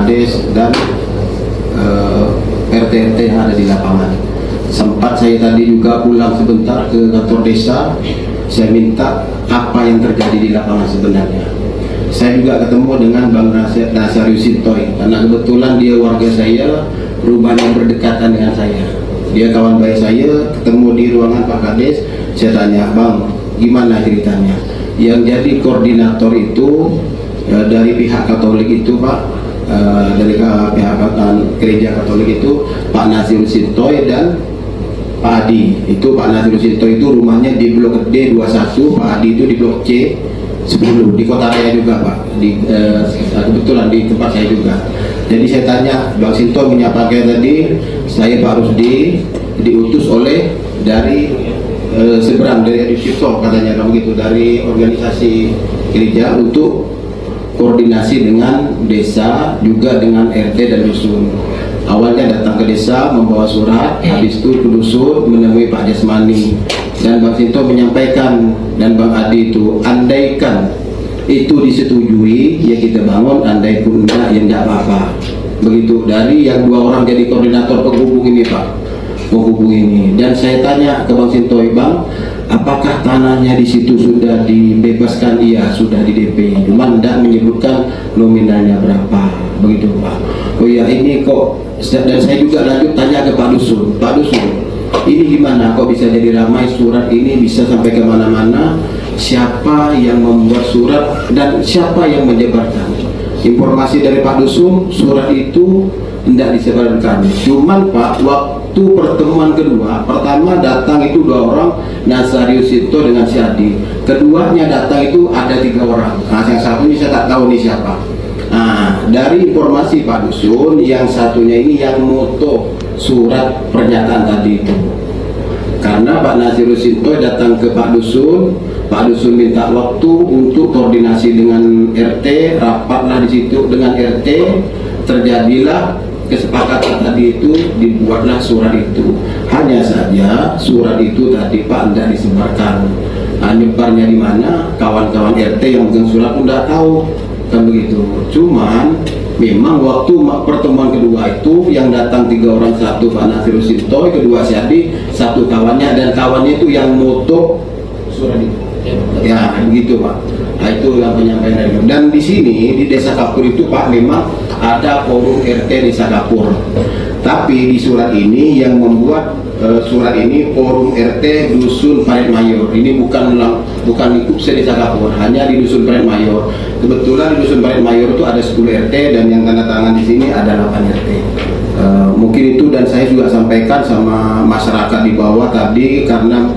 Kades dan RT-RT yang ada di lapangan. Sempat saya tadi juga pulang sebentar ke kantor desa, saya minta apa yang terjadi di lapangan sebenarnya. Saya juga ketemu dengan Bang Nasarius Sintoy, karena kebetulan dia warga saya, rumahnya berdekatan dengan saya. Dia kawan baik saya, ketemu di ruangan Pak Kades, saya tanya, Bang, gimana ceritanya? Yang jadi koordinator itu dari pihak Katolik itu Pak, dari pihak gereja Katolik itu Pak Nasarius Sintoy dan Pak Adi. Itu Pak Nasarius Sintoy itu rumahnya di blok D21, Pak Adi itu di blok C10 di Kota Raya juga Pak, kebetulan di tempat saya juga. Jadi saya tanya, Bang Sinto menyampaikan tadi saya Pak Rusdi diutus oleh dari seberang dari Adisito katanya kamu gitu, dari organisasi gereja untuk koordinasi dengan desa juga dengan RT dan dusun. Awalnya datang ke desa membawa surat, habis itu ke dusun menemui Pak Jasmani, dan Bang Sinto menyampaikan dan Bang Adi itu, andaikan itu disetujui ya kita bangun, andai pun enggak ya enggak apa-apa. Begitu. Dari yang 2 orang jadi koordinator penghubung ini Pak, penghubung ini. Dan saya tanya ke Bang Sinto, Bang, apakah tanahnya di situ sudah dibebaskan? Iya, sudah di DP, cuman tidak menyebutkan nominalnya berapa. Begitu Pak. Oh iya, ini kok, dan saya juga lanjut tanya ke Pak Dusun, Pak Dusun, ini gimana kok bisa jadi ramai, surat ini bisa sampai kemana-mana, siapa yang membuat surat dan siapa yang menyebarkan? Informasi dari Pak Dusun, surat itu tidak disebarkan. Cuman Pak, waktu pertemuan kedua, pertama datang itu 2 orang, Nasarius Sinto dengan si Adi. Keduanya datang itu ada 3 orang. Nah, yang satu ini saya tak tahu nih siapa. Nah, dari informasi Pak Dusun, yang satunya ini yang moto surat pernyataan tadi itu. Karena Pak Nasarius Sinto datang ke Pak Dusun minta waktu untuk koordinasi dengan RT, rapatlah di situ dengan RT, terjadilah kesepakatan tadi itu, dibuatlah surat itu. Hanya saja surat itu tadi Pak tidak disebarkan. Nyebarnya di mana? Kawan-kawan RT yang megang surat pun tidak tahu, kan begitu. Cuman memang waktu pertemuan kedua itu yang datang 3 orang, satu Pak Nasarius Sinto, kedua si Adi, satu kawannya, dan kawannya itu yang moto surat itu. Ya begitu Pak. Nah, itu yang penyampaian dari. Dan di sini di Desa Kapur itu Pak, memang ada forum RT Desa Kapur. Tapi di surat ini yang membuat surat ini forum RT Dusun Parit Mayor. Ini bukan ikut Desa Kapur, hanya di Dusun Parit Mayor. Kebetulan di Dusun Parit Mayor itu ada 10 RT dan yang tanda tangan di sini ada 8 RT. Mungkin itu, dan saya juga sampaikan sama masyarakat di bawah tadi, karena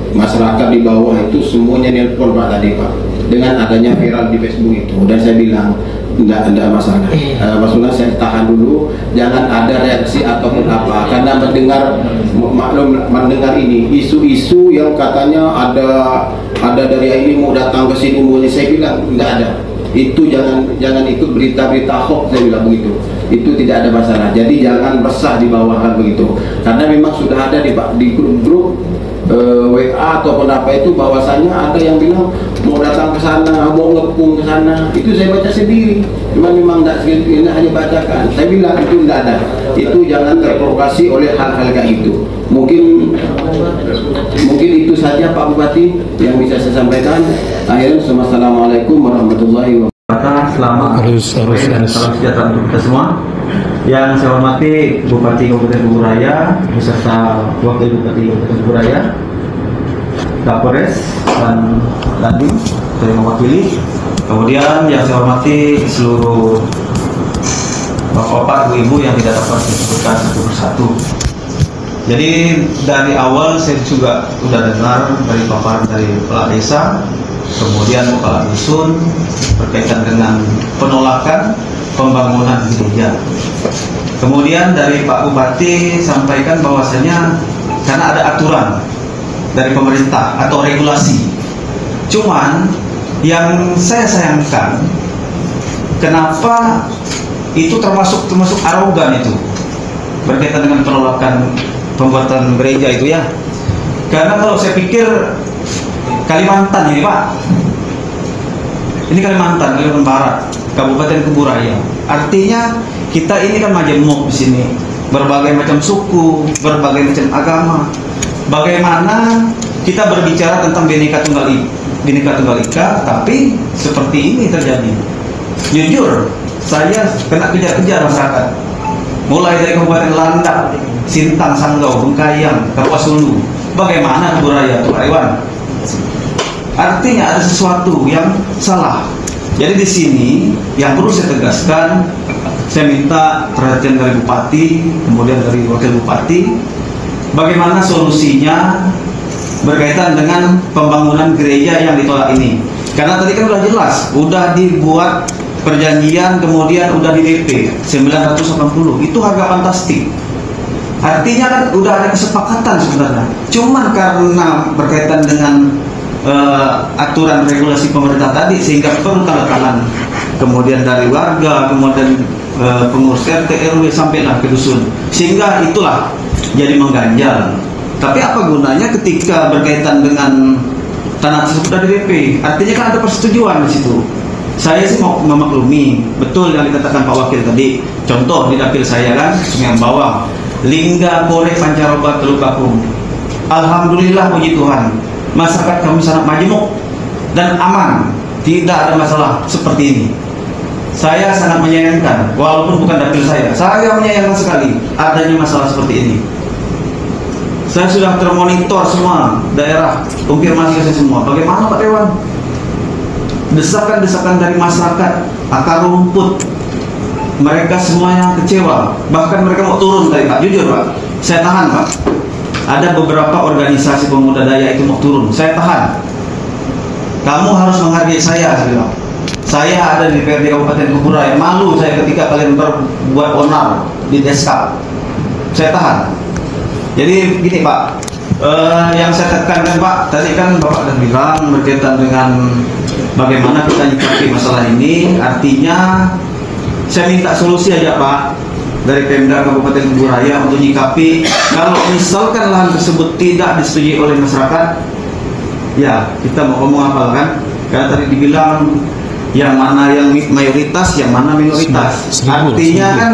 masyarakat di bawah itu semuanya nelpon Pak tadi Pak, dengan adanya viral di Facebook itu, dan saya bilang enggak ada masalah. Maksudnya saya tahan dulu, jangan ada reaksi ataupun apa, karena mendengar ini isu-isu yang katanya ada dari ini mau datang ke sini, saya bilang enggak ada. Itu jangan ikut berita-berita hoax, saya bilang begitu. Itu tidak ada masalah. Jadi jangan resah di bawah kan begitu. Karena memang sudah ada di grup WA ataupun apa itu, bahwasanya ada yang bilang mau datang ke sana, mau ngepung ke sana. Itu saya baca sendiri. Cuma memang tidak, ini hanya bacakan. Saya bilang itu tidak ada. Itu jangan terprovokasi oleh hal-hal kayak itu. Mungkin itu saja Pak Bupati yang bisa saya sampaikan. Akhirnya, Assalamualaikum warahmatullahi wabarakatuh. Selamat salam sejahtera untuk kita semua. Yang saya hormati Bupati Kabupaten Kuburaya beserta Wakil Bupati Kabupaten Kuburaya, Kapolres dan Dandim saya mewakili. Kemudian yang saya hormati seluruh bapak-bapak, ibu yang tidak dapat disebutkan satu persatu. Jadi dari awal saya juga sudah dengar dari paparan dari kepala desa, kemudian kepala dusun berkaitan dengan penolakan pembangunan gereja. Kemudian dari Pak Bupati sampaikan bahwasanya karena ada aturan dari pemerintah atau regulasi. Cuman yang saya sayangkan, kenapa itu termasuk arogan itu berkaitan dengan penolakan pembuatan gereja itu ya. Karena kalau saya pikir Kalimantan ini Pak, Ini Kalimantan Barat, Kabupaten Kuburaya. Artinya kita ini kan majemuk di sini, berbagai macam suku, berbagai macam agama. Bagaimana kita berbicara tentang Bhinneka Tunggal Ika, tapi seperti ini terjadi. Jujur, saya kena kejar-kejar masyarakat. Mulai dari Kabupaten Landak, Sintang, Sanggau, Bengkayang, Kapuas Hulu. Bagaimana Kuburaya, Pak Iwan? Artinya ada sesuatu yang salah. Jadi di sini yang perlu saya tegaskan, saya minta perhatian dari Bupati, kemudian dari Wakil Bupati, bagaimana solusinya berkaitan dengan pembangunan gereja yang ditolak ini. Karena tadi kan udah jelas, udah dibuat perjanjian, kemudian udah di DP 980, itu harga fantastik. Artinya kan udah ada kesepakatan sebenarnya. Cuman karena berkaitan dengan aturan regulasi pemerintah tadi, sehingga perlu tanda tangan kemudian dari warga, kemudian pengurus RT RW sampailah ke dusun, sehingga itulah jadi mengganjal. Tapi apa gunanya ketika berkaitan dengan tanah tersebut dari DP? Artinya kan ada persetujuan di situ. Saya sih mau memaklumi betul yang dikatakan Pak Wakil tadi. Contoh di dapil saya kan Sungai Bawang, Lingga Kore Pancaroba Teluk Bakung. Alhamdulillah, puji Tuhan, masyarakat kami sangat majemuk dan aman, tidak ada masalah seperti ini. Saya sangat menyayangkan, walaupun bukan dapil saya menyayangkan sekali adanya masalah seperti ini. Saya sudah termonitor semua daerah, konfirmasi saya semua. Bagaimana Pak Dewan? Desakan-desakan dari masyarakat, akar rumput, mereka semuanya kecewa. Bahkan mereka mau turun tadi Pak, jujur Pak, saya tahan Pak. Ada beberapa organisasi pemuda daya itu mau turun, saya tahan. Kamu harus menghargai saya bilang. Saya ada di DPRD Kabupaten Kuburaya, malu saya ketika kalian berbuat onar di Deska. Saya tahan. Jadi gini Pak, yang saya tekankan Pak, tadi kan Bapak sudah bilang berkaitan dengan bagaimana kita menyikapi masalah ini. Artinya saya minta solusi aja Pak dari Pemda Kabupaten Kuburaya untuk menyikapi kalau misalkan lahan tersebut tidak disetujui oleh masyarakat. Ya, kita mau ngomong apa kan? Karena tadi dibilang yang mana yang mayoritas, yang mana minoritas. Artinya kan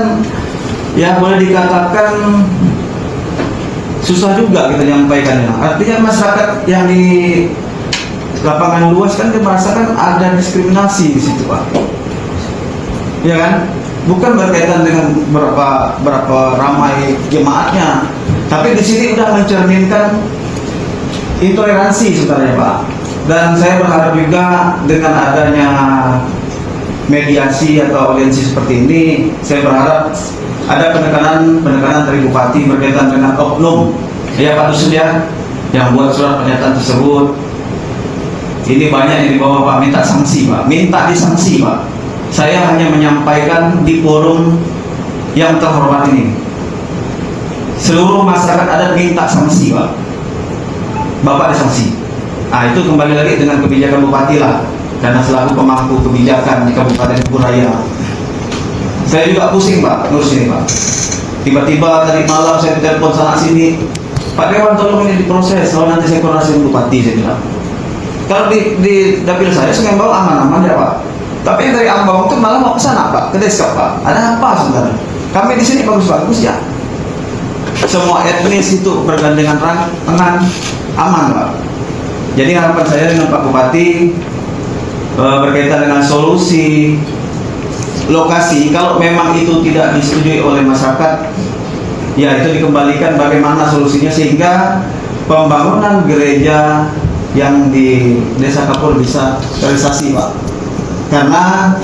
ya boleh dikatakan susah juga kita menyampaikannya. Artinya masyarakat yang di lapangan luas kan dia merasakan ada diskriminasi di situ Pak. Ya kan? Bukan berkaitan dengan berapa ramai jemaatnya, tapi di sini udah mencerminkan intoleransi sebenarnya Pak. Dan saya berharap juga dengan adanya mediasi atau audiensi seperti ini, saya berharap ada penekanan dari Bupati berkaitan dengan oknum ya Pak Dusun ya, yang buat surat pernyataan tersebut. Ini banyak yang dibawa Pak, minta sanksi Pak, minta disanksi Pak. Saya hanya menyampaikan di forum yang terhormat ini. Seluruh masyarakat adat minta sanksi Pak, Bapak disanksi. Nah itu kembali lagi dengan kebijakan Bupati lah, karena selaku pemangku kebijakan di Kabupaten Kuburaya. Saya juga pusing Pak, ngurus ini Pak. Tiba-tiba tadi malam saya telepon sana sini, Pak Dewan tolong ini diproses, kalau nanti saya koordinasi dengan Bupati, saya bilang. Kalau di dapil saya Sungai Bawang aman-aman ya Pak. Tapi yang dari Ambang itu malah mau ke sana Pak, ke Deska Pak. Ada apa sebenarnya? Kami di sini bagus-bagus ya. Semua etnis itu bergandengan tangan, aman Pak. Jadi harapan saya dengan Pak Bupati berkaitan dengan solusi lokasi, kalau memang itu tidak disetujui oleh masyarakat, ya itu dikembalikan bagaimana solusinya sehingga pembangunan gereja yang di Desa Kapur bisa realisasi Pak. Karena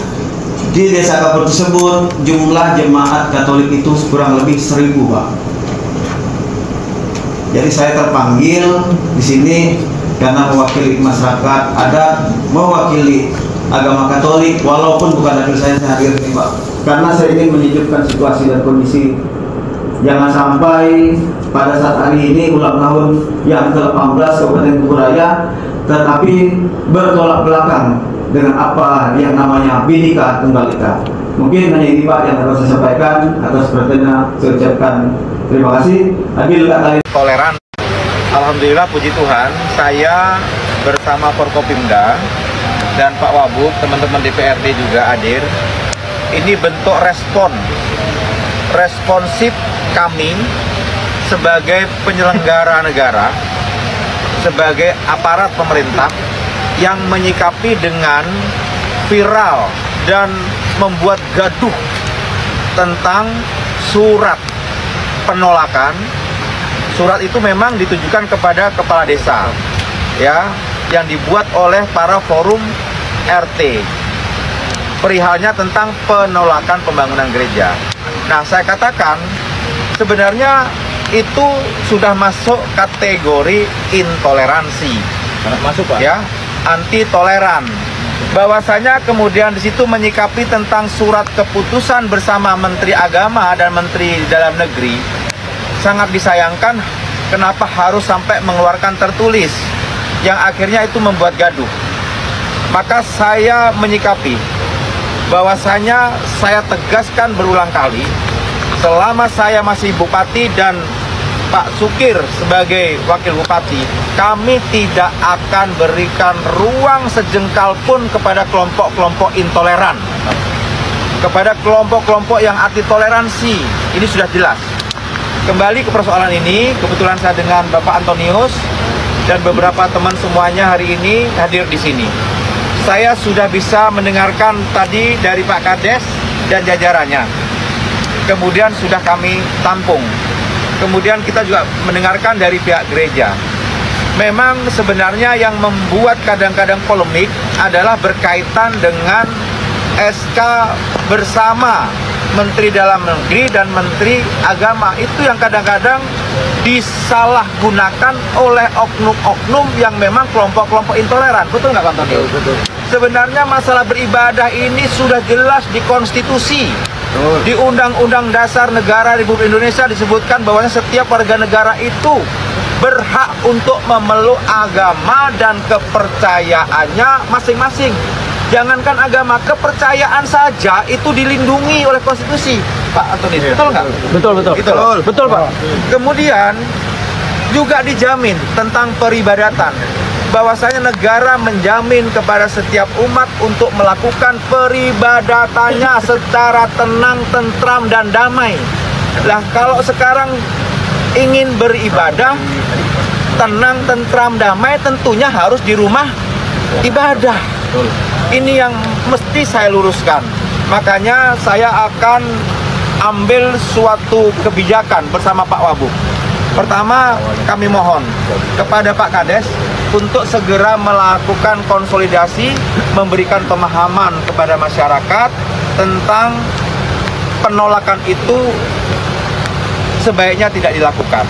di Desa Kapur tersebut jumlah jemaat Katolik itu kurang lebih 1000 Pak. Jadi saya terpanggil di sini karena mewakili masyarakat adat, mewakili agama Katolik, walaupun bukan dapil saya hadir ini Pak. Karena saya ingin menyejukkan situasi dan kondisi. Jangan sampai pada saat hari ini ulang tahun yang ke-18 Kabupaten Kuburaya, tetapi bertolak belakang dengan apa yang namanya Bhinneka Tunggal Ika. Mungkin hanya ini Pak yang dapat saya sampaikan. Atas perhatiannya saya ucapkan terima kasih. Adil kali Alhamdulillah, puji Tuhan, saya bersama Forkopimda dan Pak Wabub, teman-teman DPRD juga hadir. Ini bentuk responsif kami sebagai penyelenggara negara, sebagai aparat pemerintah yang menyikapi dengan viral dan membuat gaduh tentang surat penolakan. Surat itu memang ditujukan kepada kepala desa, ya, yang dibuat oleh para forum RT. Perihalnya tentang penolakan pembangunan gereja. Nah, saya katakan sebenarnya itu sudah masuk kategori intoleransi. Masuk, Pak. Ya, anti toleran. Bahwasanya kemudian di situ menyikapi tentang surat keputusan bersama Menteri Agama dan Menteri Dalam Negeri, sangat disayangkan kenapa harus sampai mengeluarkan tertulis yang akhirnya itu membuat gaduh. Maka saya menyikapi bahwasanya saya tegaskan berulang kali, selama saya masih bupati dan Pak Sukir sebagai wakil bupati, kami tidak akan berikan ruang sejengkal pun kepada kelompok-kelompok intoleran, kepada kelompok-kelompok yang anti toleransi. Ini sudah jelas. Kembali ke persoalan ini, kebetulan saya dengan Bapak Antonius dan beberapa teman semuanya hari ini hadir di sini. Saya sudah bisa mendengarkan tadi dari Pak Kades dan jajarannya. Kemudian sudah kami tampung. Kemudian kita juga mendengarkan dari pihak gereja. Memang sebenarnya yang membuat kadang-kadang polemik adalah berkaitan dengan SK bersama Menteri Dalam Negeri dan Menteri Agama. Itu yang kadang-kadang disalahgunakan oleh oknum-oknum yang memang kelompok-kelompok intoleran. Betul nggak, Pak Antonius? Betul. Sebenarnya masalah beribadah ini sudah jelas di konstitusi. Di Undang-Undang Dasar Negara Republik Indonesia disebutkan bahwa setiap warga negara itu berhak untuk memeluk agama dan kepercayaannya masing-masing. Jangankan agama, kepercayaan saja itu dilindungi oleh konstitusi, Pak Antonius. Betul nggak? Betul. Betul, Pak. Kemudian juga dijamin tentang peribadatan, bahwasanya negara menjamin kepada setiap umat untuk melakukan peribadatannya secara tenang, tentram, dan damai. Lah, kalau sekarang ingin beribadah tenang, tentram, damai, tentunya harus di rumah ibadah. Ini yang mesti saya luruskan. Makanya saya akan ambil suatu kebijakan bersama Pak Wabub. Pertama, kami mohon kepada Pak Kades untuk segera melakukan konsolidasi, memberikan pemahaman kepada masyarakat tentang penolakan itu sebaiknya tidak dilakukan.